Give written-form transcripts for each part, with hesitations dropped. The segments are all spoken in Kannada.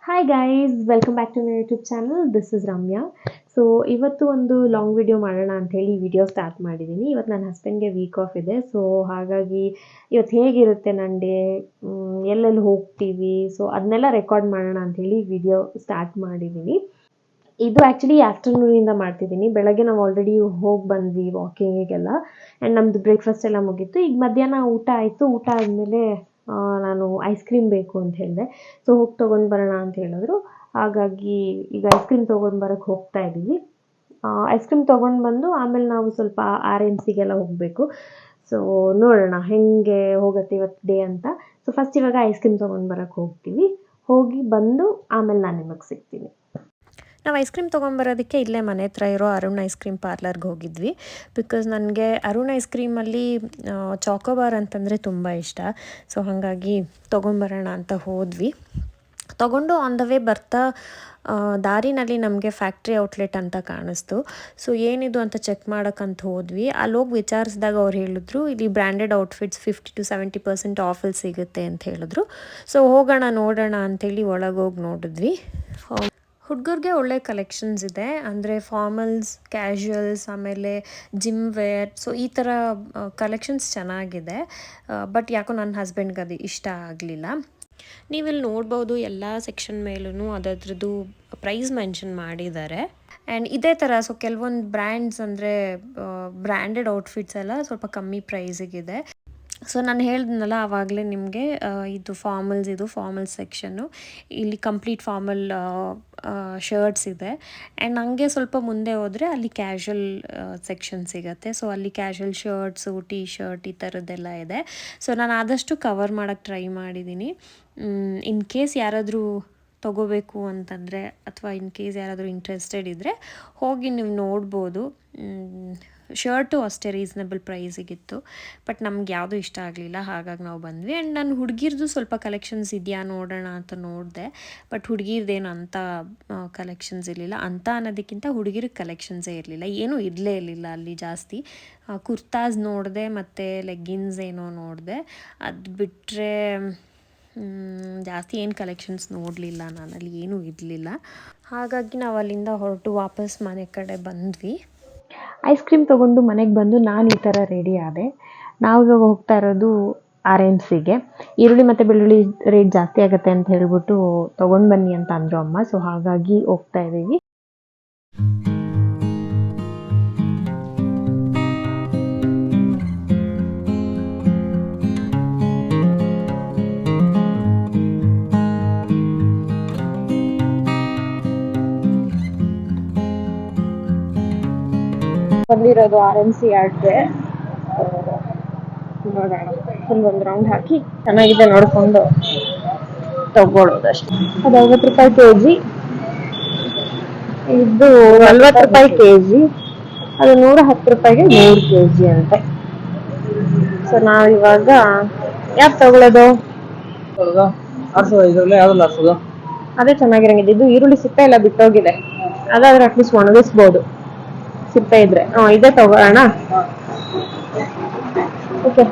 Hi guys, welcome back to my YouTube channel. This is Ramya. So ಇವತ್ತು ಒಂದು ಲಾಂಗ್ ವಿಡಿಯೋ ಮಾಡೋಣ ಅಂತ ಹೇಳಿ ವಿಡಿಯೋ ಸ್ಟಾರ್ಟ್ ಮಾಡಿದ್ದೀನಿ. ಇವತ್ತು ನನ್ನ ಹಸ್ಬೆಂಡ್ಗೆ ವೀಕ್ ಆಫ್ ಇದೆ. ಸೊ ಹಾಗಾಗಿ ಇವತ್ತು ಹೇಗಿರುತ್ತೆ ನನ್ನ ಡೇ, ಎಲ್ಲೆಲ್ಲಿ ಹೋಗ್ತೀವಿ, ಸೊ ಅದನ್ನೆಲ್ಲ ರೆಕಾರ್ಡ್ ಮಾಡೋಣ ಅಂತ ಹೇಳಿ ವಿಡಿಯೋ ಸ್ಟಾರ್ಟ್ ಮಾಡಿದ್ದೀನಿ. ಇದು ಆ್ಯಕ್ಚುಲಿ ಆಫ್ಟರ್ನೂನಿಂದ ಮಾಡ್ತಿದ್ದೀನಿ. ಬೆಳಗ್ಗೆ ನಾವು ಆಲ್ರೆಡಿ ಹೋಗಿ ಬಂದ್ವಿ ವಾಕಿಂಗಿಗೆಲ್ಲ. ಆ್ಯಂಡ್ ನಮ್ಮದು ಬ್ರೇಕ್ಫಾಸ್ಟ್ ಎಲ್ಲ ಮುಗೀತು. ಈಗ ಮಧ್ಯಾಹ್ನ ಊಟ ಆಯಿತು. ಊಟ ಆದಮೇಲೆ ನಾನು ಐಸ್ ಕ್ರೀಮ್ ಬೇಕು ಅಂತ ಹೇಳಿದೆ. ಸೊ ಹೋಗಿ ತೊಗೊಂಡು ಬರೋಣ ಅಂತ ಹೇಳಿದ್ರು. ಹಾಗಾಗಿ ಈಗ ಐಸ್ ಕ್ರೀಮ್ ತೊಗೊಂಡು ಬರೋಕ್ಕೆ ಹೋಗ್ತಾ ಇದ್ದೀವಿ. ಐಸ್ ಕ್ರೀಮ್ ತೊಗೊಂಡು ಬಂದು ಆಮೇಲೆ ನಾವು ಸ್ವಲ್ಪ RMCಗೆಲ್ಲ ಹೋಗಬೇಕು. ಸೊ ನೋಡೋಣ ಹೇಗೆ ಹೋಗುತ್ತೆ ಇವತ್ತು ಡೇ ಅಂತ. ಸೊ ಫಸ್ಟ್ ಇವಾಗ ಐಸ್ ಕ್ರೀಮ್ ತೊಗೊಂಡು ಬರೋಕ್ಕೆ ಹೋಗ್ತೀವಿ. ಹೋಗಿ ಬಂದು ಆಮೇಲೆ ನಾನು ನಿಮಗೆ ಸಿಗ್ತೀನಿ. ನಾವು ಐಸ್ ಕ್ರೀಮ್ ತೊಗೊಂಬರೋದಕ್ಕೆ ಇಲ್ಲೇ ಮನೆ ಹತ್ರ ಇರೋ ಅರುಣ್ ಐಸ್ ಕ್ರೀಮ್ ಪಾರ್ಲರ್ಗೆ ಹೋಗಿದ್ವಿ. ಬಿಕಾಸ್ ನನಗೆ ಅರುಣ್ ಐಸ್ ಕ್ರೀಮಲ್ಲಿ ಚಾಕೋಬಾರ್ ಅಂತಂದರೆ ತುಂಬ ಇಷ್ಟ. ಸೊ ಹಾಗಾಗಿ ತೊಗೊಂಬರೋಣ ಅಂತ ಹೋದ್ವಿ. ತೊಗೊಂಡು ಆನ್ ದ ವೇ ಬರ್ತಾ ದಾರಿನಲ್ಲಿ ನಮಗೆ ಫ್ಯಾಕ್ಟ್ರಿ ಔಟ್ಲೆಟ್ ಅಂತ ಕಾಣಿಸ್ತು. ಸೊ ಏನಿದು ಅಂತ ಚೆಕ್ ಮಾಡೋಕ್ಕಂತ ಹೋದ್ವಿ. ಅಲ್ಲಿ ಹೋಗಿ ವಿಚಾರಿಸಿದಾಗ ಅವ್ರು ಹೇಳಿದ್ರು ಇಲ್ಲಿ ಬ್ರ್ಯಾಂಡೆಡ್ ಔಟ್ಫಿಟ್ಸ್ 50-70% ಆಫಲ್ಲಿ ಸಿಗುತ್ತೆ ಅಂತ ಹೇಳಿದ್ರು. ಸೊ ಹೋಗೋಣ ನೋಡೋಣ ಅಂಥೇಳಿ ಒಳಗೋಗಿ ನೋಡಿದ್ವಿ. ಹುಡುಗರಿಗೆ ಒಳ್ಳೆ ಕಲೆಕ್ಷನ್ಸ್ ಇದೆ. ಅಂದರೆ ಫಾರ್ಮಲ್ಸ್, ಕ್ಯಾಶುವಲ್ಸ್, ಆಮೇಲೆ ಜಿಮ್ ವೇರ್, ಸೊ ಈ ಥರ ಕಲೆಕ್ಷನ್ಸ್ ಚೆನ್ನಾಗಿದೆ. ಬಟ್ ಯಾಕೋ ನನ್ನ ಹಸ್ಬೆಂಡ್ಗೆ ಅದು ಇಷ್ಟ ಆಗಲಿಲ್ಲ. ನೀವಿಲ್ಲಿ ನೋಡ್ಬೋದು ಎಲ್ಲ ಸೆಕ್ಷನ್ ಮೇಲೂ ಅದರದ್ದು ಪ್ರೈಸ್ ಮೆನ್ಷನ್ ಮಾಡಿದ್ದಾರೆ. ಆ್ಯಂಡ್ ಇದೇ ಥರ ಸೊ ಕೆಲವೊಂದು ಬ್ರ್ಯಾಂಡ್ಸ್ ಅಂದರೆ ಬ್ರ್ಯಾಂಡೆಡ್ ಔಟ್ಫಿಟ್ಸ್ ಎಲ್ಲ ಸ್ವಲ್ಪ ಕಮ್ಮಿ ಪ್ರೈಸಿಗಿದೆ. ಸೊ ನಾನು ಹೇಳಿದ್ನಲ್ಲ ಆವಾಗಲೇ ನಿಮಗೆ ಇದು ಫಾರ್ಮಲ್ಸ್ ಸೆಕ್ಷನ್ನು. ಇಲ್ಲಿ ಕಂಪ್ಲೀಟ್ ಫಾರ್ಮಲ್ ಶರ್ಟ್ಸ್ ಇದೆ. ಆ್ಯಂಡ್ ಹಂಗೆ ಸ್ವಲ್ಪ ಮುಂದೆ ಹೋದರೆ ಅಲ್ಲಿ ಕ್ಯಾಶುವಲ್ ಸೆಕ್ಷನ್ ಸಿಗುತ್ತೆ. ಸೊ ಅಲ್ಲಿ ಕ್ಯಾಶುವಲ್ ಶರ್ಟ್ಸು, ಟೀ ಶರ್ಟ್ ಈ ಥರದ್ದೆಲ್ಲ ಇದೆ. ಸೊ ನಾನು ಆದಷ್ಟು ಕವರ್ ಮಾಡೋಕ್ಕೆ ಟ್ರೈ ಮಾಡಿದ್ದೀನಿ. ಇನ್ ಕೇಸ್ ಯಾರಾದರೂ ತೊಗೋಬೇಕು ಅಂತಂದರೆ ಅಥವಾ ಇನ್ ಕೇಸ್ ಯಾರಾದರೂ ಇಂಟ್ರೆಸ್ಟೆಡ್ ಇದ್ದರೆ ಹೋಗಿ ನೀವು ನೋಡ್ಬೋದು. ಶರ್ಟು ಅಷ್ಟೇ ರೀಸನಬಲ್ ಪ್ರೈಸಿಗಿತ್ತು. ಬಟ್ ನಮ್ಗೆ ಯಾವುದೂ ಇಷ್ಟ ಆಗಲಿಲ್ಲ, ಹಾಗಾಗಿ ನಾವು ಬಂದ್ವಿ. ಆ್ಯಂಡ್ ನಾನು ಹುಡುಗಿರ್ದು ಸ್ವಲ್ಪ ಕಲೆಕ್ಷನ್ಸ್ ಇದೆಯಾ ನೋಡೋಣ ಅಂತ ನೋಡಿದೆ. ಬಟ್ ಹುಡುಗಿರ್ದೇನು ಅಂಥ ಕಲೆಕ್ಷನ್ಸ್ ಇರಲಿಲ್ಲ. ಅಂತ ಅನ್ನೋದಕ್ಕಿಂತ ಹುಡುಗಿರಿಗೆ ಕಲೆಕ್ಷನ್ಸೇ ಇರಲಿಲ್ಲ, ಏನೂ ಇರಲೇ ಇರಲಿಲ್ಲ ಅಲ್ಲಿ ಜಾಸ್ತಿ. ಕುರ್ತಾಸ್ ನೋಡಿದೆ ಮತ್ತು ಲೆಗ್ಗಿನ್ಸ್ ಏನೋ ನೋಡಿದೆ. ಅದು ಬಿಟ್ಟರೆ ಜಾಸ್ತಿ ಏನು ಕಲೆಕ್ಷನ್ಸ್ ನೋಡಲಿಲ್ಲ ನಾನಲ್ಲಿ, ಏನೂ ಇರಲಿಲ್ಲ. ಹಾಗಾಗಿ ನಾವು ಅಲ್ಲಿಂದ ಹೊರಟು ವಾಪಸ್ ಮನೆ ಕಡೆ ಬಂದ್ವಿ. ಐಸ್ ಕ್ರೀಮ್ ತೊಗೊಂಡು ಮನೆಗೆ ಬಂದು ನಾನು ಈ ಥರ ರೆಡಿ ಆದೆ. ನಾವು ಇವಾಗ ಹೋಗ್ತಾ ಇರೋದು RMCಗೆ. ಈರುಳ್ಳಿ ಮತ್ತು ಬೆಳ್ಳುಳ್ಳಿ ರೇಟ್ ಜಾಸ್ತಿ ಆಗುತ್ತೆ ಅಂತ ಹೇಳ್ಬಿಟ್ಟು ತೊಗೊಂಡು ಬನ್ನಿ ಅಂತ ಅಂದರು ಅಮ್ಮ. ಸೊ ಹಾಗಾಗಿ ಹೋಗ್ತಾ ಇದ್ದೀವಿ. ಬಂದಿರೋದು RMC ಯಾರ್ಡ್ಗೆ. ನೋಡೋಣ, ಒಂದು ರೌಂಡ್ ಹಾಕಿ ಚೆನ್ನಾಗಿದೆ ನೋಡಿಕೊಂಡು ತಗೊಳ್ಳೋದಷ್ಟೇ. ಅದು 50 ರೂಪಾಯಿ kg, ಇದು 40 ರೂಪಾಯಿ kg, ಅದು 110 ರೂಪಾಯಿಗೆ 3 kg ಅಂತೆ. ಸೊ ನಾವಿವಾಗ ಯಾಕೆ ತಗೊಳ್ಳೋದು? ಅದೇ ಚೆನ್ನಾಗಿರಂಗಿದೆ. ಇದು ಈರುಳ್ಳಿ ಸಿಪ್ಪೆ ಎಲ್ಲ ಬಿಟ್ಟೋಗಿದೆ, ಅದಾದ್ರೆ ಅಟ್ಲೀಸ್ಟ್ ಒಣಗಿಸ್ಬೋದು ಸಿಪ್ಪೆ ಇದ್ರೆ. ಇದೇ ತಗೊಳ್ಳೋಣ. ಓಕೆ,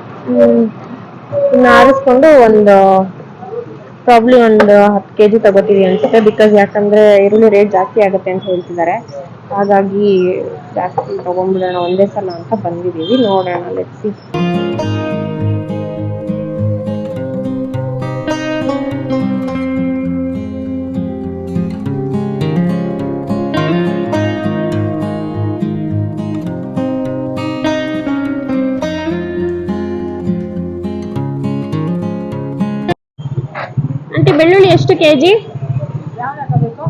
ಇನ್ನು ಆರಿಸ್ಕೊಂಡು ಪ್ರಾಬ್ಲಿ ಒಂದು 10 kg ತಗೋತೀವಿ ಅನ್ಸುತ್ತೆ. ಬಿಕಾಸ್ ಯಾಕಂದರೆ ಈರುಳ್ಳಿ ರೇಟ್ ಜಾಸ್ತಿ ಆಗುತ್ತೆ ಅಂತ ಹೇಳ್ತಿದ್ದಾರೆ. ಹಾಗಾಗಿ ಜಾಸ್ತಿ ತೊಗೊಂಡ್ಬಿಡೋಣ ಒಂದೇ ಸಲ ಅಂತ ಬಂದಿದ್ದೀವಿ. ನೋಡೋಣ, ಲೆಟ್ಸ್ ಸಿ. ಆಂಟಿ, ಬೆಳ್ಳುಳ್ಳಿ ಎಷ್ಟು kg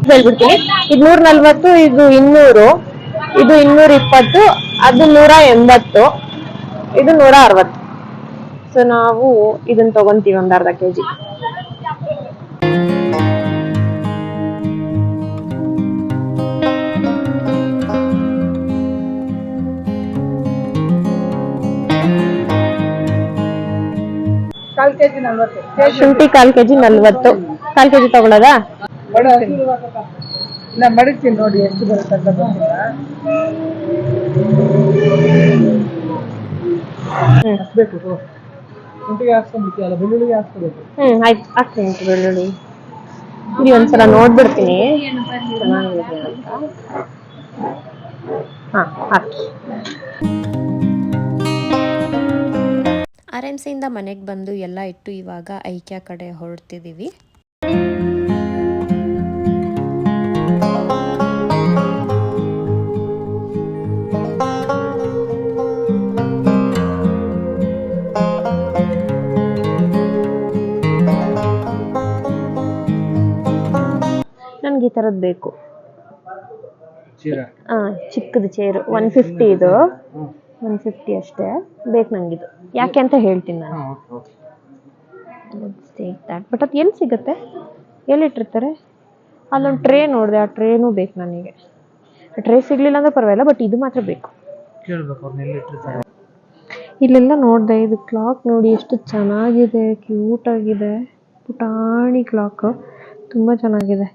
ಹೇಳ್ಬಿಡ್ತೀನಿ. ಇದು 140, ಇದು 200, ಇದು 220, ಅದು 180, ಇದು 160. ಸೊ ನಾವು ಇದನ್ನ ತಗೊಂತೀವಿ ಒಂದು ಅರ್ಧ kg. ಶುಂಠಿ 1/4 kg 40. 1/4 kg ತಗೊಳ್ಳೋದಾ? ಮಡಿತೀನಿ ನೋಡಿ ಎಷ್ಟು ಬರುತ್ತೆ ಅಂತ ಗೊತ್ತಿಲ್ಲ. ಶುಂಠಿಗೆ ಹಾಕ್ಸ್ಕೊಂಡ್ಬಿಟ್ಟಿಯಲ್ಲ, ಬೆಳ್ಳುಳ್ಳಿಗೆ ಹಾಕ್ಸ್ಕೊಬೇಕು. ಆಯ್ತು, ಹಾಕ್ತೀನಿ ಬೆಳ್ಳುಳ್ಳಿ. ಇಲ್ಲಿ ಒಂದ್ಸಲ ನೋಡ್ಬಿಡ್ತೀನಿ ಚೆನ್ನಾಗಿದೆ ಅಂತ. ಹಾಂ ಹಾಕಿ. RMCಯಿಂದ ಮನೆಗೆ ಬಂದು ಎಲ್ಲ ಇಟ್ಟು ಇವಾಗ ಐಕ್ಯಾ ಕಡೆ ಹೊರಡ್ತಿದ್ದೀವಿ. ನನಗೆ ಈ ಥರದ್ದು ಬೇಕು. ಚಿಕ್ಕದು ಚೇರು 150 ಇದು 150 ಅಷ್ಟೇ ಬೇಕು ನಂಗಿದು. ಯಾಕೆ ಅಂತ ಹೇಳ್ತೀನಿ ನಾನು. ಬಟ್ ಅದು ಎಲ್ಲಿ ಸಿಗುತ್ತೆ, ಎಲ್ಲಿಟ್ಟಿರ್ತಾರೆ? ಅಲ್ಲೊಂದು ಟ್ರೇ ನೋಡಿದೆ, ಆ ಟ್ರೇನೂ ಬೇಕು ನನಗೆ. ಟ್ರೇ ಸಿಗಲಿಲ್ಲ ಅಂದರೆ ಪರವಾಗಿಲ್ಲ, ಬಟ್ ಇದು ಮಾತ್ರ ಬೇಕು. ಇಲ್ಲೆಲ್ಲ ನೋಡಿದೆ, ಇದು ಕ್ಲಾಕ್ ನೋಡಿ ಎಷ್ಟು ಚೆನ್ನಾಗಿದೆ, ಕ್ಯೂಟಾಗಿದೆ. ಪುಟಾಣಿ ಕ್ಲಾಕು ತುಂಬ ಚೆನ್ನಾಗಿದೆ.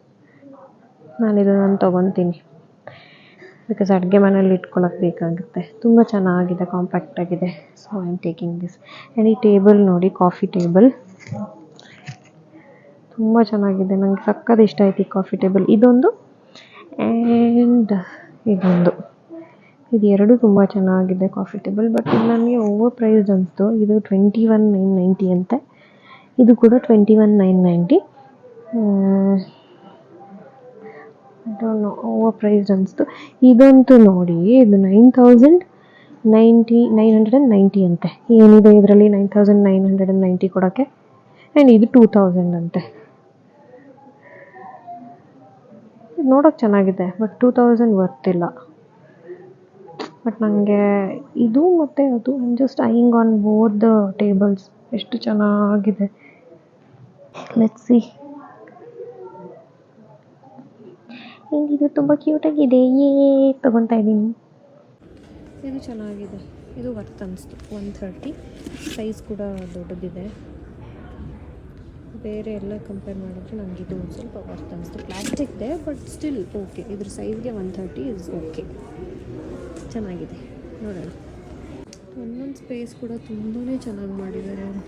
ನಾನು ತೊಗೊತೀನಿ ಬಿಕಾಸ್ ಅಡುಗೆ ಮನೇಲಿ ಇಟ್ಕೊಳ್ಳೋಕೆ ಬೇಕಾಗುತ್ತೆ. ತುಂಬ ಚೆನ್ನಾಗಿದೆ, ಕಾಂಪ್ಯಾಕ್ಟ್ ಆಗಿದೆ. So I am taking this. And ಈ ಟೇಬಲ್ ನೋಡಿ, ಕಾಫಿ ಟೇಬಲ್ ತುಂಬ ಚೆನ್ನಾಗಿದೆ. ನನಗೆ ಸಕ್ಕತ್ ಇಷ್ಟ ಆಯ್ತು ಈ ಕಾಫಿ ಟೇಬಲ್. ಇದೊಂದು ಆ್ಯಂಡ್ ಇದೊಂದು, ಇದು ಎರಡು ತುಂಬ ಚೆನ್ನಾಗಿದೆ ಕಾಫಿ ಟೇಬಲ್. ಬಟ್ ಇದು ನನಗೆ ಓವರ್ ಪ್ರೈಸ್ಡ್ ಅನಿಸ್ತು. ಇದು 21,990 ಅಂತೆ. ಇದು ಕೂಡ 21,990. ಓವರ್ ಪ್ರೈಸ್ಡ್ ಅನಿಸ್ತು. ಇದಂತೂ ನೋಡಿ, ಇದು 9,990 ಅಂತೆ. ಏನಿದೆ ಇದರಲ್ಲಿ 9,990 ಕೊಡೋಕ್ಕೆ? ಆ್ಯಂಡ್ ಇದು 2,000 ಅಂತೆ. ಇದು ನೋಡೋಕೆ ಚೆನ್ನಾಗಿದೆ, ಬಟ್ 2,000 ವರ್ತಿಲ್ಲ. ಬಟ್ ನನಗೆ ಇದು ಮತ್ತು ಅದು just eyeing on both the tables. ಎಷ್ಟು ಚೆನ್ನಾಗಿದೆ. Let's see. ಇದು ತುಂಬ ಕ್ಯೂಟಾಗಿದೆ, ತೊಗೊತಾ ಇದ್ದೀನಿ. ಇದು ಚೆನ್ನಾಗಿದೆ, ಇದು ವರ್ತ್ ಅನಿಸ್ತು. 130. ಸೈಜ್ ಕೂಡ ದೊಡ್ಡದಿದೆ. ಬೇರೆ ಎಲ್ಲ ಕಂಪೇರ್ ಮಾಡಿದ್ರೆ ನನಗೆ ಇದು ಒಂದು ಸ್ವಲ್ಪ ವರ್ತ್ ಅನಿಸ್ತು. ಪ್ಲಾಸ್ಟಿಕ್ದೆ, ಬಟ್ ಸ್ಟಿಲ್ ಓಕೆ. ಇದ್ರ ಸೈಜ್ಗೆ 130 ಇಸ್ ಓಕೆ. ಚೆನ್ನಾಗಿದೆ ನೋಡೋಣ. ಒಂದೊಂದು ಸ್ಪೇಸ್ ಕೂಡ ತುಂಬಾ ಚೆನ್ನಾಗಿ ಮಾಡಿದ್ದಾರೆ ಅವರು.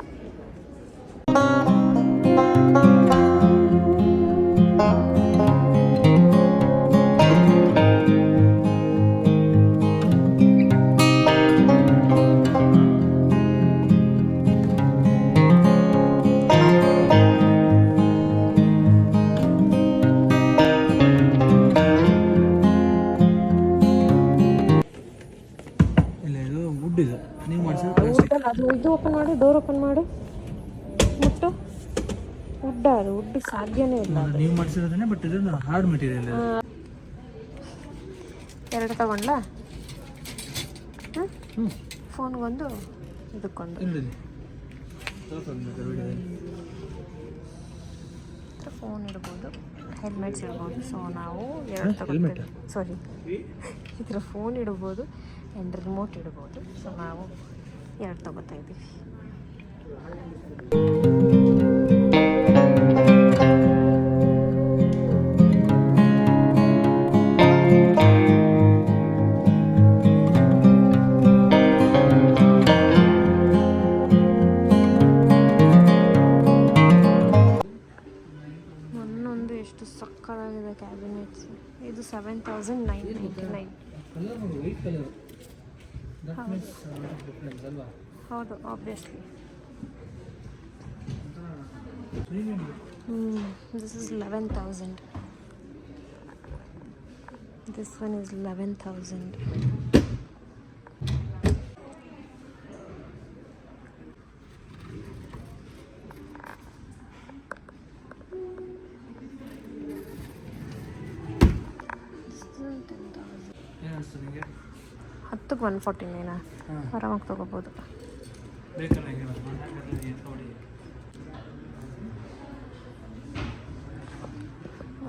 ಅದು ಇದು ಓಪನ್ ಮಾಡು, ಡೋರ್ ಓಪನ್ ಮಾಡು, ಮುಟ್ಟು. ವುಡ್, ಅದು ವುಡ್ ಸಾಧ್ಯನೇ ಇಲ್ಲ. ನೀವು ಮಾಡಿಸಿರೋದನ್ನೇ, ಬಟ್ ಇದು ಹಾರ್ಡ್ ಮೆಟೀರಿಯಲ್. ಎರಡು ತಗೊಂಡ್ಲಾ? ಫೋನ್ಗೊಂದು, ಇದಕ್ಕೊಂದು. ಫೋನ್ ಇಡ್ಬೋದು, ಹೆಲ್ಮೆಟ್ಸ್ ಇಡ್ಬೋದು. ಸೊ ನಾವು ಎರಡು ತಗೊಳ್ತೀವಿ. ಸಾರಿ, ಇದರ ಫೋನ್ ಇಡ್ಬೋದು ಆ್ಯಂಡ್ ರಿಮೋಟ್ ಇಡ್ಬೋದು. ಸೊ ನಾವು ಎರಡು ತಗೋತಾ ಇದ್ದೀವಿ. ಒಂದೊಂದು ಎಷ್ಟು ಸಕ್ಕತ್ತಾಗಿದೆ ಕ್ಯಾಬಿನೆಟ್ಸ್. ಇದು 7,999. ಹೌದು, obviously. This is 11,000. This one is 11,000. ಹತ್ತಕ್ಕೆ 149. ಆರಾಮಾಗಿ ತೊಗೋಬೋದು.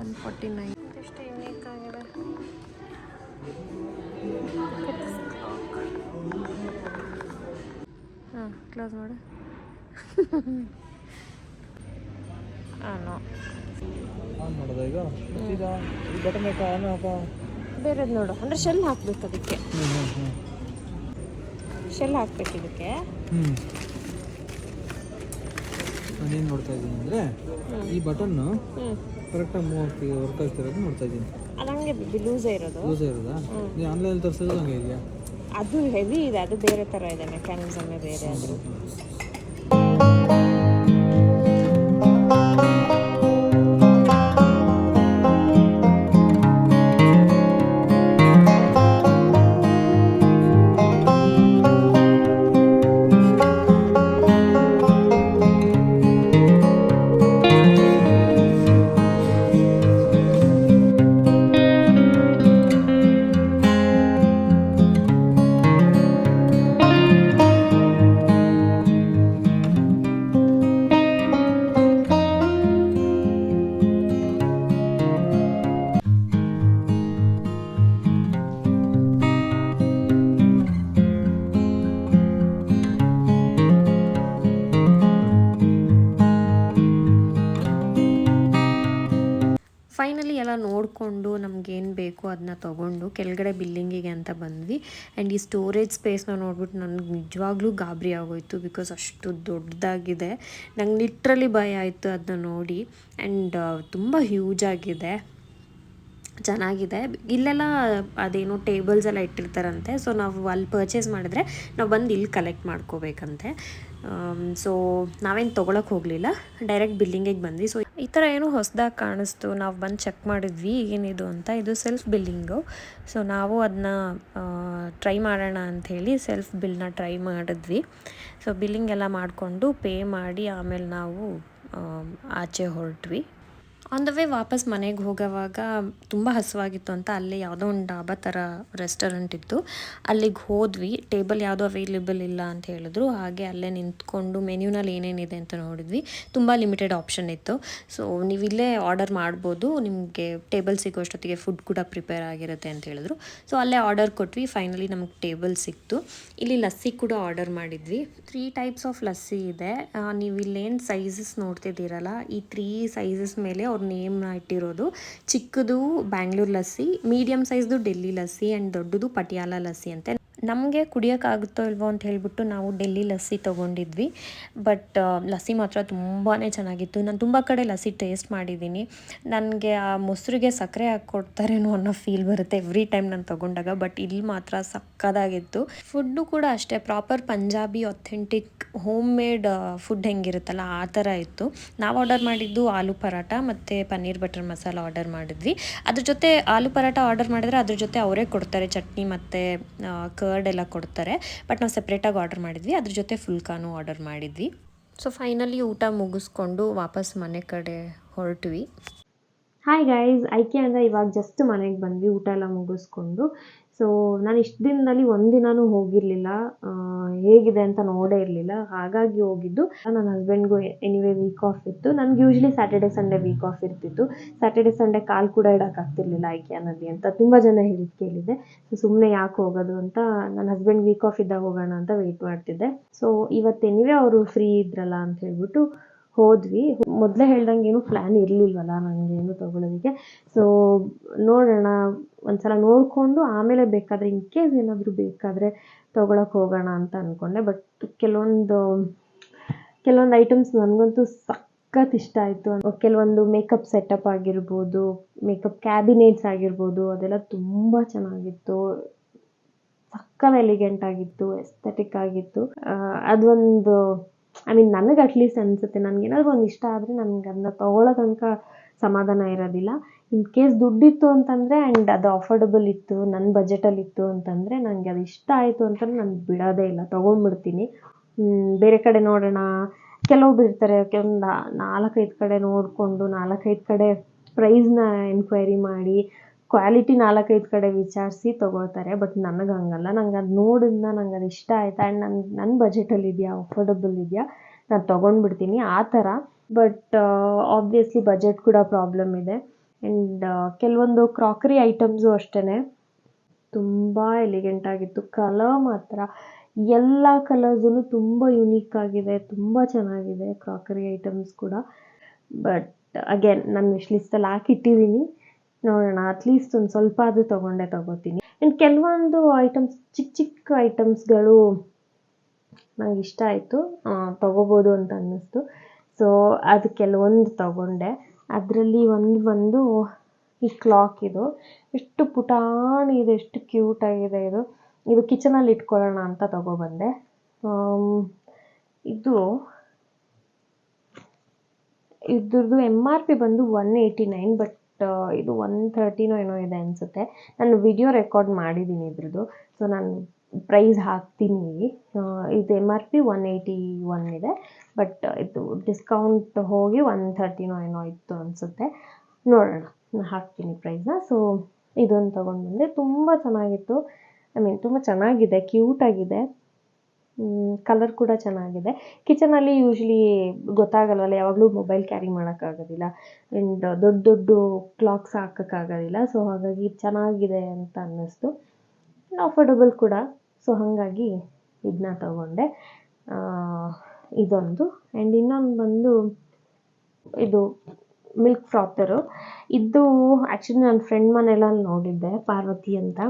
149. ಎಷ್ಟು ಯುನೀಕ್ ಆಗಿದೆ. ಹಾಂ, ಕ್ಲೋಸ್ ಮಾಡು. ಬೇರೆದು ನೋಡು. ಅಂದರೆ ಶೆಲ್ ಹಾಕ್ಬೇಕು ಅದಕ್ಕೆ. ಶೆಲ್ ಹಾಕ್ಬೇಕು ಇದಕ್ಕೆ. ನಾನೇನು ನೋಡ್ತಾ ಇದ್ದೀನಿ ಅಂದರೆ ಈ ಬಟನ್ನು ಕರೆಕ್ಟಾಗಿ ವರ್ಕ್ ಆಗ್ತಿರೋದು ನೋಡ್ತಾ ಇದ್ದೀನಿ. ಅದಂಗೆ ಲೂಸೇ ಇರೋದು. ಲೂಸೇ ಇರೋದಾ? ನೀವು ಆನ್ಲೈನಲ್ಲಿ ತರಿಸೋದು ಹಂಗೆ ಇದೆಯಾ? ಅದು ಹೆವಿ ಇದೆ, ಅದು ಬೇರೆ ಥರ ಇದೆ, ಮೆಕ್ಯಾನಿಸಮೇ ಬೇರೆ ಅದು. ಫೈನಲಿ ಎಲ್ಲ ನೋಡಿಕೊಂಡು ನಮಗೇನು ಬೇಕು ಅದನ್ನ ತೊಗೊಂಡು ಕೆಳಗಡೆ ಬಿಲ್ಲಿಂಗಿಗೆ ಅಂತ ಬಂದ್ವಿ. ಆ್ಯಂಡ್ ಈ ಸ್ಟೋರೇಜ್ ಸ್ಪೇಸ್ನ ನೋಡ್ಬಿಟ್ಟು ನನಗೆ ನಿಜವಾಗ್ಲೂ ಗಾಬರಿ ಆಗೋಯಿತು, ಬಿಕಾಸ್ ಅಷ್ಟು ದೊಡ್ಡದಾಗಿದೆ. ನಂಗೆ ಲಿಟ್ರಲಿ ಭಯ ಆಯಿತು ಅದನ್ನ ನೋಡಿ. ಆ್ಯಂಡ್ ತುಂಬ ಹ್ಯೂಜ್ ಆಗಿದೆ, ಚೆನ್ನಾಗಿದೆ. ಇಲ್ಲೆಲ್ಲ ಅದೇನೋ ಟೇಬಲ್ಸ್ ಎಲ್ಲ ಇಟ್ಟಿರ್ತಾರಂತೆ. ಸೊ ನಾವು ಅಲ್ಲಿ ಪರ್ಚೇಸ್ ಮಾಡಿದ್ರೆ ನಾವು ಬಂದು ಇಲ್ಲಿ ಕಲೆಕ್ಟ್ ಮಾಡ್ಕೋಬೇಕಂತೆ. ಸೊ ನಾವೇನು ತೊಗೊಳಕ್ಕೆ ಹೋಗಲಿಲ್ಲ, ಡೈರೆಕ್ಟ್ ಬಿಲ್ಲಿಂಗಿಗೆ ಬಂದ್ವಿ. ಸೊ ಈ ಥರ ಏನೋ ಹೊಸದಾಗಿ ಕಾಣಿಸ್ತು, ನಾವು ಬಂದು ಚೆಕ್ ಮಾಡಿದ್ವಿ ಏನಿದು ಅಂತ. ಇದು ಸೆಲ್ಫ್ ಬಿಲ್ಲಿಂಗು. ಸೊ ನಾವು ಅದನ್ನ ಟ್ರೈ ಮಾಡೋಣ ಅಂಥೇಳಿ ಸೆಲ್ಫ್ ಬಿಲ್ನ ಟ್ರೈ ಮಾಡಿದ್ವಿ. ಸೊ ಬಿಲ್ಲಿಂಗ್ ಎಲ್ಲ ಮಾಡಿಕೊಂಡು ಪೇ ಮಾಡಿ ಆಮೇಲೆ ನಾವು ಆಚೆ ಹೊರಟ್ವಿ. ಆನ್ ದ ವೇ ವಾಪಸ್ ಮನೆಗೆ ಹೋಗೋವಾಗ ತುಂಬ ಹಸುವಾಗಿತ್ತು ಅಂತ ಅಲ್ಲೇ ಯಾವುದೋ ಒಂದು ಡಾಬಾ ಥರ ರೆಸ್ಟೋರೆಂಟ್ ಇತ್ತು, ಅಲ್ಲಿಗೆ ಹೋದ್ವಿ. ಟೇಬಲ್ ಯಾವುದೋ ಅವೈಲೇಬಲ್ ಇಲ್ಲ ಅಂತ ಹೇಳಿದ್ರು. ಹಾಗೆ ಅಲ್ಲೇ ನಿಂತ್ಕೊಂಡು ಮೆನ್ಯೂನಲ್ಲಿ ಏನೇನಿದೆ ಅಂತ ನೋಡಿದ್ವಿ. ತುಂಬ ಲಿಮಿಟೆಡ್ ಆಪ್ಷನ್ ಇತ್ತು. ಸೊ ನೀವು ಇಲ್ಲೇ ಆರ್ಡರ್ ಮಾಡ್ಬೋದು, ನಿಮಗೆ ಟೇಬಲ್ ಸಿಗೋಷ್ಟೊತ್ತಿಗೆ ಫುಡ್ ಕೂಡ ಪ್ರಿಪೇರ್ ಆಗಿರುತ್ತೆ ಅಂತ ಹೇಳಿದ್ರು. ಸೊ ಅಲ್ಲೇ ಆರ್ಡರ್ ಕೊಟ್ವಿ. ಫೈನಲಿ ನಮಗೆ ಟೇಬಲ್ ಸಿಕ್ತು. ಇಲ್ಲಿ ಲಸ್ಸಿ ಕೂಡ ಆರ್ಡರ್ ಮಾಡಿದ್ವಿ. 3 ಟೈಪ್ಸ್ ಆಫ್ ಲಸ್ಸಿ ಇದೆ. ನೀವು ಇಲ್ಲೇನು ಸೈಜಸ್ ನೋಡ್ತಿದ್ದೀರಲ್ಲ, ಈ 3 ಸೈಜಸ್ ಮೇಲೆ ಅವ್ರು ನೇಮ್ನ ಇಟ್ಟಿರೋದು. ಚಿಕ್ಕದು ಬ್ಯಾಂಗ್ಳೂರ್ ಲಸ್ಸಿ, ಮೀಡಿಯಮ್ ಸೈಜ್ದು ಡೆಲ್ಲಿ ಲಸ್ಸಿ ಆ್ಯಂಡ್ ದೊಡ್ಡದು ಪಟಿಯಾಲ ಲಸ್ಸಿ ಅಂತೆ. ನಮಗೆ ಕುಡಿಯೋಕ್ಕಾಗುತ್ತೋ ಇಲ್ವೋ ಅಂತ ಹೇಳಿಬಿಟ್ಟು ನಾವು ಡೆಲ್ಲಿ ಲಸ್ಸಿ ತೊಗೊಂಡಿದ್ವಿ. ಬಟ್ ಲಸ್ಸಿ ಮಾತ್ರ ತುಂಬಾ ಚೆನ್ನಾಗಿತ್ತು. ನಾನು ತುಂಬ ಕಡೆ ಲಸ್ಸಿ ಟೇಸ್ಟ್ ಮಾಡಿದ್ದೀನಿ. ನನಗೆ ಆ ಮೊಸರಿಗೆ ಸಕ್ಕರೆ ಹಾಕ್ಕೊಡ್ತಾರೇನೋ ಅನ್ನೋ ಫೀಲ್ ಬರುತ್ತೆ ಎವ್ರಿ ಟೈಮ್ ನಾನು ತೊಗೊಂಡಾಗ. ಬಟ್ ಇಲ್ಲಿ ಮಾತ್ರ ಸಕ್ಕದಾಗಿತ್ತು. ಫುಡ್ಡು ಕೂಡ ಅಷ್ಟೇ proper Punjabi authentic homemade food ಹೆಂಗಿರುತ್ತಲ್ಲ ಆ ಥರ ಇತ್ತು. ನಾವು ಆರ್ಡರ್ ಮಾಡಿದ್ದು ಆಲೂ ಪರಾಟ ಮತ್ತು ಪನ್ನೀರ್ ಬಟರ್ ಮಸಾಲ ಆರ್ಡರ್ ಮಾಡಿದ್ವಿ. ಅದ್ರ ಜೊತೆ ಆಲೂ ಪರಾಟ ಆರ್ಡರ್ ಮಾಡಿದ್ರೆ ಅದ್ರ ಜೊತೆ ಅವರೇ ಕೊಡ್ತಾರೆ ಚಟ್ನಿ ಮತ್ತು ಕರ್ಡ್ ಎಲ್ಲ ಕೊಡ್ತಾರೆ. ಬಟ್ ನಾವು ಸಪ್ರೇಟಾಗಿ ಆರ್ಡರ್ ಮಾಡಿದ್ವಿ, ಅದ್ರ ಜೊತೆ ಫುಲ್ಕಾನು ಆರ್ಡರ್ ಮಾಡಿದ್ವಿ. ಸೊ ಫೈನಲಿ ಊಟ ಮುಗಿಸ್ಕೊಂಡು ವಾಪಸ್ ಮನೆ ಕಡೆ ಹೊರಟ್ವಿ. ಹಾಯ್ ಗೈಸ್, ಐಕಿಯಿಂದ ಇವಾಗ ಜಸ್ಟ್ ಮನೆಗೆ ಬಂದ್ವಿ ಊಟ ಎಲ್ಲ ಮುಗಿಸ್ಕೊಂಡು. ಸೊ ನಾನು ಇಷ್ಟು ದಿನದಲ್ಲಿ ಒಂದಿನೂ ಹೋಗಿರಲಿಲ್ಲ, ಹೇಗಿದೆ ಅಂತ ನೋಡೇ ಇರಲಿಲ್ಲ. ಹಾಗಾಗಿ ಹೋಗಿದ್ದು. ನನ್ನ ಹಸ್ಬೆಂಡ್ಗೂ ಎನಿವೇ ವೀಕ್ ಆಫ್ ಇತ್ತು. ನನಗೆ usually Saturday Sunday week off ಇರ್ತಿತ್ತು. ಸ್ಯಾಟರ್ಡೆ ಸಂಡೇ ಕಾಲು ಕೂಡ ಇಡೋಕ್ಕಾಗ್ತಿರ್ಲಿಲ್ಲ ಐಕಿಯಾನಲ್ಲಿ ಅಂತ ತುಂಬ ಜನ ಕೇಳಿದ್ದೆ. ಸೊ ಸುಮ್ಮನೆ ಯಾಕೆ ಹೋಗೋದು ಅಂತ ನನ್ನ ಹಸ್ಬೆಂಡ್ ವೀಕ್ ಆಫ್ ಇದ್ದಾಗ ಹೋಗೋಣ ಅಂತ ವೆಯ್ಟ್ ಮಾಡ್ತಿದ್ದೆ. ಸೊ ಇವತ್ತು ಎನಿವೇ ಅವರು ಫ್ರೀ ಇದ್ರಲ್ಲ ಅಂತ ಹೇಳ್ಬಿಟ್ಟು ಹೋದ್ವಿ. ಮೊದಲೇ ಹೇಳ್ದಂಗೆ ಏನು ಪ್ಲ್ಯಾನ್ ಇರಲಿಲ್ವಲ್ಲ ನನಗೇನು ತೊಗೊಳೋದಕ್ಕೆ. ಸೊ ನೋಡೋಣ, ಒಂದ್ಸಲ ನೋಡಿಕೊಂಡು ಆಮೇಲೆ ಬೇಕಾದರೆ ಇನ್ ಕೇಸ್ ಏನಾದರೂ ಬೇಕಾದರೆ ತೊಗೊಳಕ್ಕೆ ಹೋಗೋಣ ಅಂತ ಅಂದ್ಕೊಂಡೆ. ಬಟ್ ಕೆಲವೊಂದು ಐಟಮ್ಸ್ ನನಗಂತೂ ಸಖತ್ ಇಷ್ಟ ಆಯಿತು. ಕೆಲವೊಂದು ಮೇಕಪ್ ಸೆಟಪ್ ಆಗಿರ್ಬೋದು, ಮೇಕಪ್ ಕ್ಯಾಬಿನೆಟ್ಸ್ ಆಗಿರ್ಬೋದು, ಅದೆಲ್ಲ ತುಂಬ ಚೆನ್ನಾಗಿತ್ತು. ಸಖತ್ ಎಲಿಗೆಂಟ್ ಆಗಿತ್ತು, ಎಸ್ಥೆಟಿಕ್ ಆಗಿತ್ತು. ಅದೊಂದು ನನಗೆ ಅಟ್ಲೀಸ್ಟ್ ಅನಿಸುತ್ತೆ, ನನಗೇನಾದ್ರು ಒಂದು ಇಷ್ಟ ಆದರೆ ನನಗೆ ಅದನ್ನ ತೊಗೊಳ್ಳೋ ತನಕ ಸಮಾಧಾನ ಇರೋದಿಲ್ಲ. ಇನ್ ಕೇಸ್ ದುಡ್ಡಿತ್ತು ಅಂತಂದರೆ ಆ್ಯಂಡ್ ಅದು ಅಫೋರ್ಡಬಲ್ ಇತ್ತು, ನನ್ನ ಬಜೆಟಲ್ಲಿತ್ತು ಅಂತಂದರೆ ನನಗೆ ಅದು ಇಷ್ಟ ಆಯಿತು ಅಂತಂದರೆ ನಾನು ಬಿಡೋದೇ ಇಲ್ಲ, ತೊಗೊಂಡ್ಬಿಡ್ತೀನಿ. ಬೇರೆ ಕಡೆ ನೋಡೋಣ, ಕೆಲವೊಬ್ರು ಇರ್ತಾರೆ ಕೆಲವೊಂದು 4-5 ಕಡೆ ನೋಡಿಕೊಂಡು 4-5 ಕಡೆ ಪ್ರೈಸ್ನ ಎನ್ಕ್ವೈರಿ ಮಾಡಿ ಕ್ವಾಲಿಟಿ 4-5 ಕಡೆ ವಿಚಾರಿಸಿ ತೊಗೊಳ್ತಾರೆ. ಬಟ್ ನನಗೆ ಹಂಗಲ್ಲ, ನಂಗೆ ಅದು ನೋಡಿದ್ನ ನಂಗೆ ಅದು ಇಷ್ಟ ಆಯ್ತು ಆ್ಯಂಡ್ ನನ್ನ ಬಜೆಟಲ್ಲಿ ಇದೆಯಾ, ಅಫೋರ್ಡಬಲ್ ಇದೆಯಾ, ನಾನು ತೊಗೊಂಡ್ಬಿಡ್ತೀನಿ ಆ ಥರ. ಬಟ್ ಆಬ್ವಿಯಸ್ಲಿ ಬಜೆಟ್ ಕೂಡ ಪ್ರಾಬ್ಲಮ್ ಇದೆ. ಆ್ಯಂಡ್ ಕೆಲವೊಂದು ಕ್ರಾಕರಿ ಐಟಮ್ಸು ಅಷ್ಟೇ ತುಂಬ ಎಲಿಗೆಂಟ್ ಆಗಿತ್ತು. ಕಲರ್ ಮಾತ್ರ ಎಲ್ಲ ಕಲರ್ಸೂ ತುಂಬ ಯುನೀಕ್ ಆಗಿದೆ, ತುಂಬ ಚೆನ್ನಾಗಿದೆ ಕ್ರಾಕರಿ ಐಟಮ್ಸ್ ಕೂಡ. ಬಟ್ ಅಗೇನ್ ನನ್ನ ವಿಶ್ ಲಿಸ್ಟಲ್ಲಿ ಹಾಕಿಟ್ಟಿದ್ದೀನಿ, ನೋಡೋಣ, ಅಟ್ಲೀಸ್ಟ್ ಒಂದು ಸ್ವಲ್ಪ ಆದರೂ ತೊಗೋತೀನಿ. ಆ್ಯಂಡ್ ಕೆಲವೊಂದು ಐಟಮ್ಸ್ ಚಿಕ್ಕ ಐಟಮ್ಸ್ಗಳು ನಂಗೆ ಇಷ್ಟ ಆಯಿತು, ತೊಗೋಬೋದು ಅಂತ ಅನ್ನಿಸ್ತು. ಸೊ ಅದು ಕೆಲವೊಂದು ತಗೊಂಡೆ. ಅದರಲ್ಲಿ ಒಂದು ಈ ಕ್ಲಾಕ್ ಇದು ಎಷ್ಟು ಪುಟಾಣಿ ಇದೆ, ಎಷ್ಟು ಕ್ಯೂಟ್ ಆಗಿದೆ ಇದು. ಇದು ಕಿಚನಲ್ಲಿ ಇಟ್ಕೊಳ್ಳೋಣ ಅಂತ ತಗೊಬಂದೆ. ಇದ್ರದ್ದು MRP ಬಂದು 189, ಬಟ್ ಇದು 130 ಏನೋ ಇದೆ ಅನಿಸುತ್ತೆ. ನಾನು ವಿಡಿಯೋ ರೆಕಾರ್ಡ್ ಮಾಡಿದ್ದೀನಿ ಇದ್ರದ್ದು, ಸೊ ನಾನು ಪ್ರೈಸ್ ಹಾಕ್ತೀನಿ. ಇದು MRP 181 ಇದೆ, ಬಟ್ ಇದು ಡಿಸ್ಕೌಂಟ್ ಹೋಗಿ 130 ಏನೋ ಇತ್ತು ಅನಿಸುತ್ತೆ. ನೋಡೋಣ, ನಾನು ಹಾಕ್ತೀನಿ ಪ್ರೈಸ್ನ. ಸೊ ಇದೊಂದು ತೊಗೊಂಡು ಬಂದೆ. ತುಂಬ ಚೆನ್ನಾಗಿತ್ತು. ತುಂಬ ಚೆನ್ನಾಗಿದೆ, ಕ್ಯೂಟಾಗಿದೆ. ಕಲರ್ ಕೂಡ ಚೆನ್ನಾಗಿದೆ. ಕಿಚನಲ್ಲಿ ಯೂಶ್ವಲಿ ಗೊತ್ತಾಗಲ್ವಲ್ಲ, ಯಾವಾಗಲೂ ಮೊಬೈಲ್ ಕ್ಯಾರಿ ಮಾಡೋಕ್ಕಾಗೋದಿಲ್ಲ ಆ್ಯಂಡ್ ದೊಡ್ಡ ಕ್ಲಾಕ್ಸ್ ಹಾಕೋಕ್ಕಾಗೋದಿಲ್ಲ. ಸೊ ಹಾಗಾಗಿ ಚೆನ್ನಾಗಿದೆ ಅಂತ ಅನ್ನಿಸ್ತು. ಅಫೋರ್ಡಬಲ್ ಕೂಡ. ಸೊ ಹಾಗಾಗಿ ಇದನ್ನ ತಗೊಂಡೆ. ಇದೊಂದು. ಆ್ಯಂಡ್ ಇನ್ನೊಂದು ಬಂದು ಇದು ಮಿಲ್ಕ್ ಫ್ರಾತರು. ಇದು ಆ್ಯಕ್ಚುಲಿ ನನ್ನ ಫ್ರೆಂಡ್ ಮನೆಯಲ್ಲಿ ನೋಡಿದ್ದೆ, ಪಾರ್ವತಿ ಅಂತ.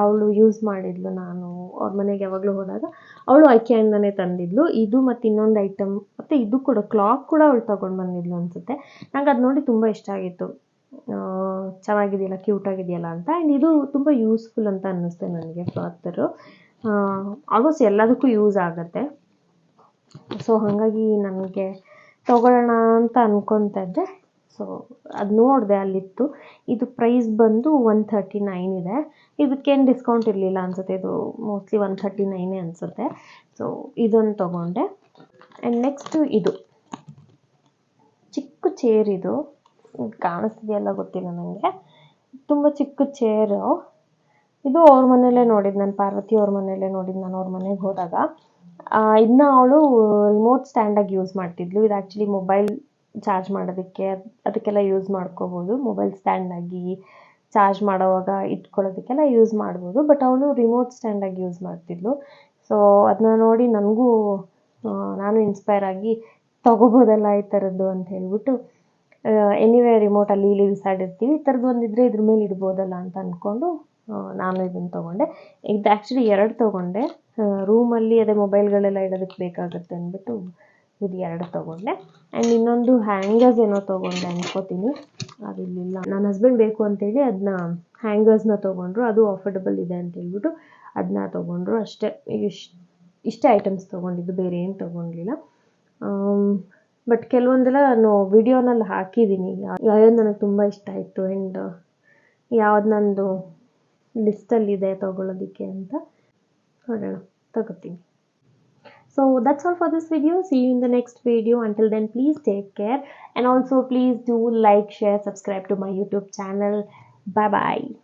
ಅವಳು ಯೂಸ್ ಮಾಡಿದ್ಲು. ನಾನು ಅವ್ರ ಮನೆಗೆ ಯಾವಾಗಲೂ ಹೋದಾಗ ಅವಳು ಐಕಿಯಾಯಿಂದನೇ ತಂದಿದ್ಲು. ಇದು ಮತ್ತು ಇನ್ನೊಂದು ಐಟಮ್, ಮತ್ತು ಇದು ಕೂಡ ಕ್ಲಾಕ್ ಕೂಡ ಅವಳು ತೊಗೊಂಡು ಬಂದಿದ್ಲು ಅನಿಸುತ್ತೆ. ನಂಗೆ ಅದು ನೋಡಿ ತುಂಬ ಇಷ್ಟ ಆಗಿತ್ತು. ಚೆನ್ನಾಗಿದೆಯಲ್ಲ, ಕ್ಯೂಟಾಗಿದೆಯಲ್ಲ ಅಂತ. ಆ್ಯಂಡ್ ಇದು ತುಂಬ ಯೂಸ್ಫುಲ್ ಅಂತ ಅನ್ನಿಸ್ತು ನನಗೆ ಫ್ರಾತರು. ಆಲ್ಮೋಸ್ಟ್ ಎಲ್ಲದಕ್ಕೂ ಯೂಸ್ ಆಗುತ್ತೆ. ಸೊ ಹಾಗಾಗಿ ನನಗೆ ತೊಗೊಳ್ಳೋಣ ಅಂತ ಅಂದ್ಕೊತಾ ಇದ್ದೆ. ಸೊ ಅದು ನೋಡಿದೆ, ಅಲ್ಲಿತ್ತು. ಇದು ಪ್ರೈಸ್ ಬಂದು 139 ಇದೆ. ಇದಕ್ಕೇನು ಡಿಸ್ಕೌಂಟ್ ಇರಲಿಲ್ಲ ಅನಿಸುತ್ತೆ. ಇದು ಮೋಸ್ಟ್ಲಿ 139 ಅನಿಸುತ್ತೆ. ಸೊ ಇದೊಂದು ತೊಗೊಂಡೆ. ಆ್ಯಂಡ್ ನೆಕ್ಸ್ಟು ಇದು ಚಿಕ್ಕ ಚೇರ್. ಇದು ಕಾಣಿಸ್ತಿದೆಯಲ್ಲ ಗೊತ್ತಿಲ್ಲ ನನಗೆ. ತುಂಬ ಚಿಕ್ಕ ಚೇರು. ಇದು ಅವ್ರ ಮನೆಯಲ್ಲೇ ನೋಡಿದ್ದು, ನಾನು ಪಾರ್ವತಿ ಅವ್ರ ಮನೆಯಲ್ಲೇ ನೋಡಿದ್ದು. ನಾನು ಅವ್ರ ಮನೆಗೆ ಹೋದಾಗ ಇದನ್ನ ಅವಳು ರಿಮೋಟ್ ಸ್ಟ್ಯಾಂಡಾಗಿ ಯೂಸ್ ಮಾಡ್ತಿದ್ಲು. ಇದು ಆ್ಯಕ್ಚುಲಿ ಮೊಬೈಲ್ ಚಾರ್ಜ್ ಮಾಡೋದಕ್ಕೆ ಅದಕ್ಕೆಲ್ಲ ಯೂಸ್ ಮಾಡ್ಕೋಬೋದು. ಮೊಬೈಲ್ ಸ್ಟ್ಯಾಂಡಾಗಿ ಚಾರ್ಜ್ ಮಾಡೋವಾಗ ಇಟ್ಕೊಳ್ಳೋದಕ್ಕೆಲ್ಲ ಯೂಸ್ ಮಾಡ್ಬೋದು. ಬಟ್ ಅವಳು ರಿಮೋಟ್ ಸ್ಟ್ಯಾಂಡಾಗಿ ಯೂಸ್ ಮಾಡ್ತಿದ್ಲು. ಸೊ ಅದನ್ನ ನೋಡಿ ನನಗೂ ನಾನು ಇನ್ಸ್ಪೈರ್ ಆಗಿ ತೊಗೋಬೋದಲ್ಲ ಈ ಥರದ್ದು ಅಂತ ಹೇಳ್ಬಿಟ್ಟು, ಎನಿವೇ ರಿಮೋಟಲ್ಲಿ ಇಲ್ಲಿ ಬಿಸಾಡಿರ್ತೀವಿ, ಈ ಥರದ್ದು ಒಂದಿದ್ರೆ ಇದ್ರ ಮೇಲೆ ಇಡ್ಬೋದಲ್ಲ ಅಂತ ಅಂದ್ಕೊಂಡು ನಾನು ಇದನ್ನು ತೊಗೊಂಡೆ. ಇದು ಆ್ಯಕ್ಚುಲಿ 2 ತೊಗೊಂಡೆ. ರೂಮಲ್ಲಿ ಅದೇ ಮೊಬೈಲ್ಗಳೆಲ್ಲ ಇಡೋದಕ್ಕೆ ಬೇಕಾಗುತ್ತೆ ಅಂದ್ಬಿಟ್ಟು ಇದು 2 ತೊಗೊಂಡೆ. ಆ್ಯಂಡ್ ಇನ್ನೊಂದು ಹ್ಯಾಂಗರ್ಸ್ ಏನೋ ತೊಗೊಂಡೆ ಅನ್ಕೋತೀನಿ, ಅದು ಇಲ್ಲಿಲ್ಲ. ನನ್ನ ಹಸ್ಬೆಂಡ್ ಬೇಕು ಅಂತೇಳಿ ಅದನ್ನ ಹ್ಯಾಂಗರ್ಸ್ನ ತೊಗೊಂಡ್ರು. ಅದು ಅಫೋರ್ಡಬಲ್ ಇದೆ ಅಂತ ಹೇಳ್ಬಿಟ್ಟು ಅದನ್ನ ತೊಗೊಂಡ್ರು ಅಷ್ಟೇ. ಇಷ್ಟೇ ಐಟಮ್ಸ್ ತೊಗೊಂಡಿದ್ದು, ಬೇರೆ ಏನು ತೊಗೊಂಡಿಲ್ಲ. ಬಟ್ ಕೆಲವೊಂದೆಲ್ಲ ನಾನು ವಿಡಿಯೋನಲ್ಲಿ ಹಾಕಿದ್ದೀನಿ, ಯಾವ್ದು ನನಗೆ ತುಂಬ ಇಷ್ಟ ಆಯಿತು ಆ್ಯಂಡ್ ಯಾವ್ದು ನಂದು ಲಿಸ್ಟಲ್ಲಿದೆ ತೊಗೊಳೋದಕ್ಕೆ ಅಂತ. ನೋಡೋಣ, ತಗೋತೀನಿ. So that's all for this video. See you in the next video. Until then, please take care, and also please do like, share, subscribe to my YouTube channel. Bye bye.